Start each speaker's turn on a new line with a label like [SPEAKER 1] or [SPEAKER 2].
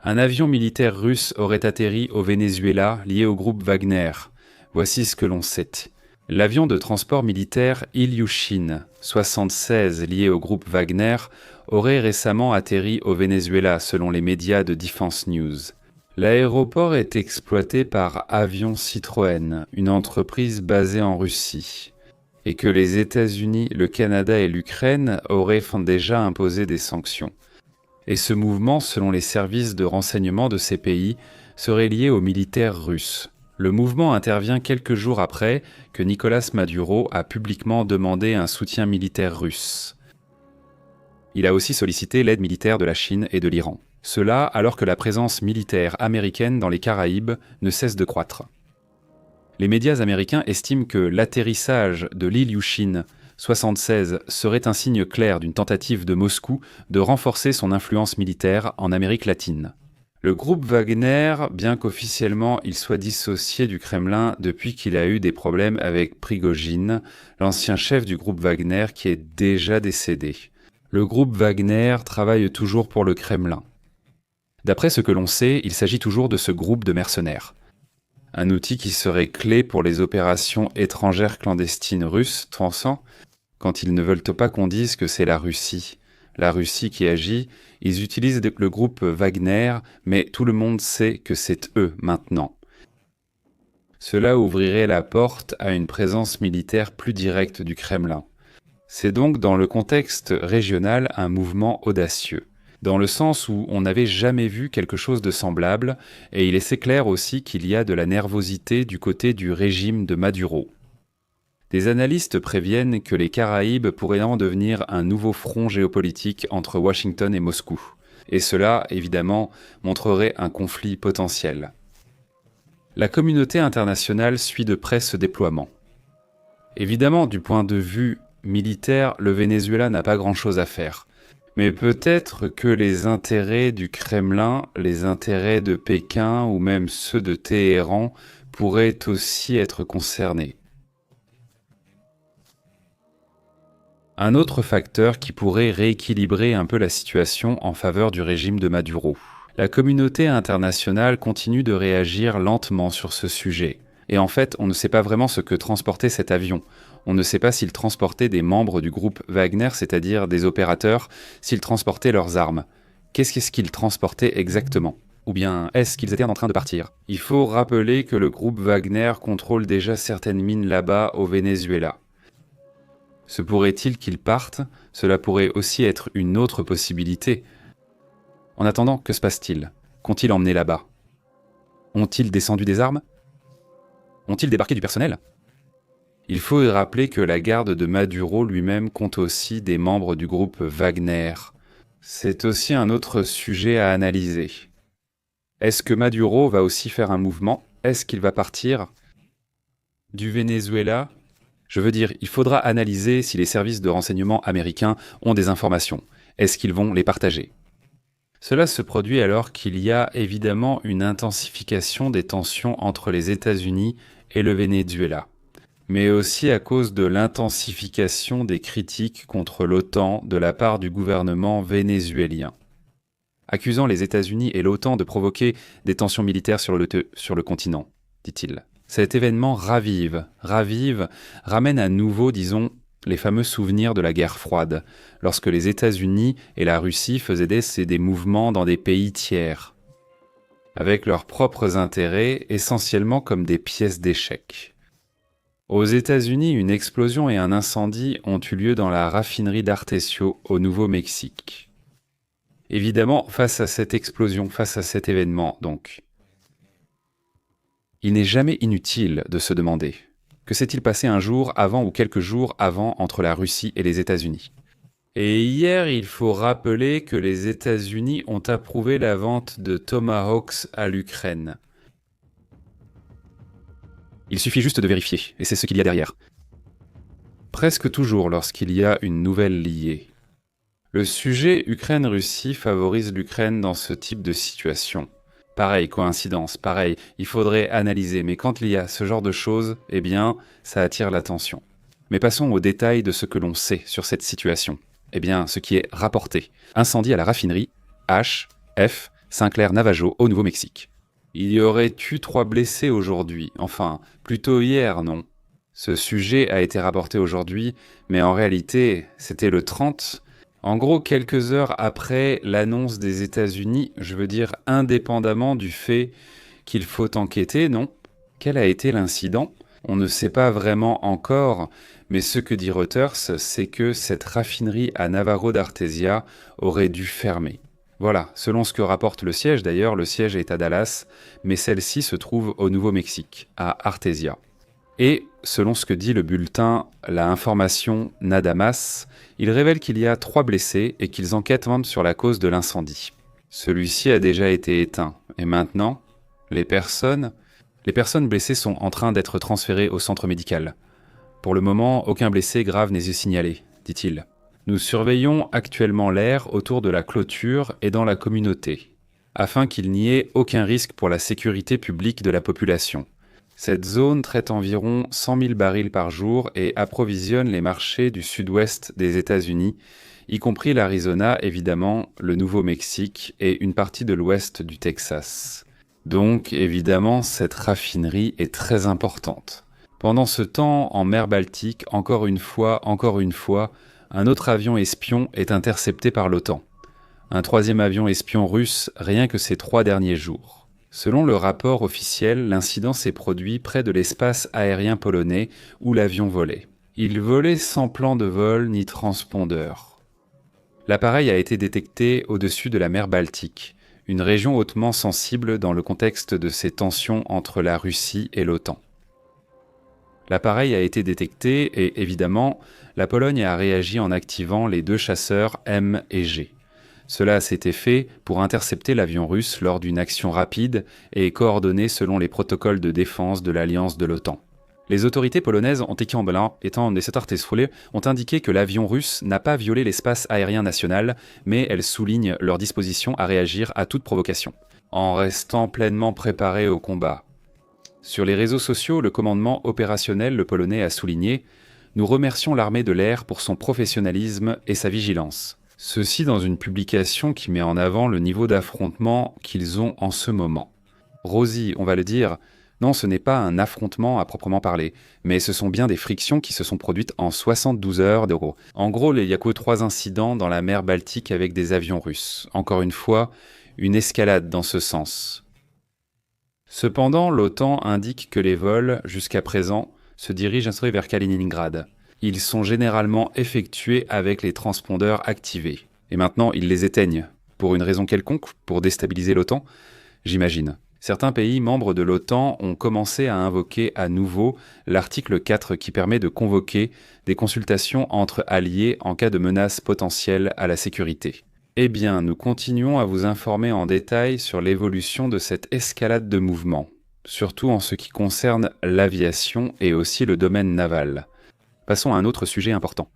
[SPEAKER 1] Un avion militaire russe aurait atterri au Venezuela lié au groupe Wagner. Voici ce que l'on sait. L'avion de transport militaire Ilyushin 76 lié au groupe Wagner aurait récemment atterri au Venezuela selon les médias de Defense News. L'aéroport est exploité par Avion Citroën, une entreprise basée en Russie, et que les États-Unis, le Canada et l'Ukraine auraient déjà imposé des sanctions. Et ce mouvement, selon les services de renseignement de ces pays, serait lié aux militaires russes. Le mouvement intervient quelques jours après que Nicolás Maduro a publiquement demandé un soutien militaire russe. Il a aussi sollicité l'aide militaire de la Chine et de l'Iran. Cela alors que la présence militaire américaine dans les Caraïbes ne cesse de croître. Les médias américains estiment que l'atterrissage de l'Ilyushin 76 serait un signe clair d'une tentative de Moscou de renforcer son influence militaire en Amérique latine. Le groupe Wagner, bien qu'officiellement il soit dissocié du Kremlin depuis qu'il a eu des problèmes avec Prigojine, l'ancien chef du groupe Wagner qui est déjà décédé. Le groupe Wagner travaille toujours pour le Kremlin. D'après ce que l'on sait, il s'agit toujours de ce groupe de mercenaires. Un outil qui serait clé pour les opérations étrangères clandestines russes, pensant, quand ils ne veulent pas qu'on dise que c'est la Russie qui agit, ils utilisent le groupe Wagner, mais tout le monde sait que c'est eux maintenant. Cela ouvrirait la porte à une présence militaire plus directe du Kremlin. C'est donc dans le contexte régional un mouvement audacieux, dans le sens où on n'avait jamais vu quelque chose de semblable, et il est clair aussi qu'il y a de la nervosité du côté du régime de Maduro. Des analystes préviennent que les Caraïbes pourraient en devenir un nouveau front géopolitique entre Washington et Moscou. Et cela, évidemment, montrerait un conflit potentiel. La communauté internationale suit de près ce déploiement. Évidemment, du point de vue militaire, le Venezuela n'a pas grand-chose à faire. Mais peut-être que les intérêts du Kremlin, les intérêts de Pékin ou même ceux de Téhéran pourraient aussi être concernés. Un autre facteur qui pourrait rééquilibrer un peu la situation en faveur du régime de Maduro. La communauté internationale continue de réagir lentement sur ce sujet. Et en fait, on ne sait pas vraiment ce que transportait cet avion. On ne sait pas s'il transportait des membres du groupe Wagner, c'est-à-dire des opérateurs, s'il transportait leurs armes. Qu'est-ce qu'ils transportaient exactement ? Ou bien, est-ce qu'ils étaient en train de partir ? Il faut rappeler que le groupe Wagner contrôle déjà certaines mines là-bas au Venezuela. Se pourrait-il qu'ils partent ? Cela pourrait aussi être une autre possibilité. En attendant, que se passe-t-il ? Qu'ont-ils emmené là-bas ? Ont-ils descendu des armes ? Ont-ils débarqué du personnel ? Il faut y rappeler que la garde de Maduro lui-même compte aussi des membres du groupe Wagner. C'est aussi un autre sujet à analyser. Est-ce que Maduro va aussi faire un mouvement ? Est-ce qu'il va partir du Venezuela ? Je veux dire, il faudra analyser si les services de renseignement américains ont des informations. Est-ce qu'ils vont les partager ? Cela se produit alors qu'il y a évidemment une intensification des tensions entre les États-Unis et le Venezuela, mais aussi à cause de l'intensification des critiques contre l'OTAN de la part du gouvernement vénézuélien, accusant les États-Unis et l'OTAN de provoquer des tensions militaires sur le continent, dit-il. Cet événement ramène à nouveau, disons, les fameux souvenirs de la guerre froide, lorsque les États-Unis et la Russie faisaient des mouvements dans des pays tiers, avec leurs propres intérêts essentiellement comme des pièces d'échecs. Aux États-Unis, une explosion et un incendie ont eu lieu dans la raffinerie d'Artesio au Nouveau-Mexique. Évidemment, face à cette explosion, face à cet événement, donc, il n'est jamais inutile de se demander que s'est-il passé un jour avant ou quelques jours avant entre la Russie et les États-Unis. Et hier, il faut rappeler que les États-Unis ont approuvé la vente de Tomahawks à l'Ukraine. Il suffit juste de vérifier, et c'est ce qu'il y a derrière. Presque toujours lorsqu'il y a une nouvelle liée. Le sujet Ukraine-Russie favorise l'Ukraine dans ce type de situation. Pareil, coïncidence, pareil, il faudrait analyser, mais quand il y a ce genre de choses, eh bien, ça attire l'attention. Mais passons aux détails de ce que l'on sait sur cette situation. Eh bien, ce qui est rapporté. Incendie à la raffinerie H, F, Sinclair Navajo au Nouveau-Mexique. Il y aurait eu 3 blessés aujourd'hui, enfin, plutôt hier, non? Ce sujet a été rapporté aujourd'hui, mais en réalité, c'était le 30. En gros, quelques heures après l'annonce des États-Unis, je veux dire indépendamment du fait qu'il faut enquêter, non? Quel a été l'incident? On ne sait pas vraiment encore, mais ce que dit Reuters, c'est que cette raffinerie à Navarro d'Artesia aurait dû fermer. Voilà, selon ce que rapporte le siège d'ailleurs, le siège est à Dallas, mais celle-ci se trouve au Nouveau-Mexique, à Artesia. Et selon ce que dit le bulletin La Information Nadamas, il révèle qu'il y a 3 blessés et qu'ils enquêtent même sur la cause de l'incendie. Celui-ci a déjà été éteint, et maintenant, les personnes blessées sont en train d'être transférées au centre médical. Pour le moment, aucun blessé grave n'est signalé, dit-il. Nous surveillons actuellement l'air autour de la clôture et dans la communauté, afin qu'il n'y ait aucun risque pour la sécurité publique de la population. Cette zone traite environ 100 000 barils par jour et approvisionne les marchés du sud-ouest des États-Unis, y compris l'Arizona, évidemment, le Nouveau-Mexique et une partie de l'ouest du Texas. Donc, évidemment, cette raffinerie est très importante. Pendant ce temps, en mer Baltique, encore une fois, un autre avion espion est intercepté par l'OTAN. Un 3e avion espion russe rien que ces 3 derniers jours. Selon le rapport officiel, l'incident s'est produit près de l'espace aérien polonais où l'avion volait. Il volait sans plan de vol ni transpondeur. L'appareil a été détecté au-dessus de la mer Baltique, une région hautement sensible dans le contexte de ces tensions entre la Russie et l'OTAN. L'appareil a été détecté et, évidemment, la Pologne a réagi en activant les 2 chasseurs M et G. Cela s'était fait pour intercepter l'avion russe lors d'une action rapide et coordonnée selon les protocoles de défense de l'alliance de l'OTAN. Les autorités polonaises ont indiqué que l'avion russe n'a pas violé l'espace aérien national, mais elles soulignent leur disposition à réagir à toute provocation, en restant pleinement préparées au combat. Sur les réseaux sociaux, le commandement opérationnel, le polonais, a souligné « Nous remercions l'armée de l'air pour son professionnalisme et sa vigilance ». Ceci dans une publication qui met en avant le niveau d'affrontement qu'ils ont en ce moment. Rosie, on va le dire, non, ce n'est pas un affrontement à proprement parler, mais ce sont bien des frictions qui se sont produites en 72 heures d'euros. En gros, il n'y a que 3 incidents dans la mer Baltique avec des avions russes. Encore une fois, une escalade dans ce sens. Cependant, l'OTAN indique que les vols, jusqu'à présent, se dirigent vers Kaliningrad. Ils sont généralement effectués avec les transpondeurs activés. Et maintenant, ils les éteignent. Pour une raison quelconque, pour déstabiliser l'OTAN, j'imagine. Certains pays membres de l'OTAN ont commencé à invoquer à nouveau l'article 4 qui permet de convoquer des consultations entre alliés en cas de menace potentielle à la sécurité. Eh bien, nous continuons à vous informer en détail sur l'évolution de cette escalade de mouvements, surtout en ce qui concerne l'aviation et aussi le domaine naval. Passons à un autre sujet important.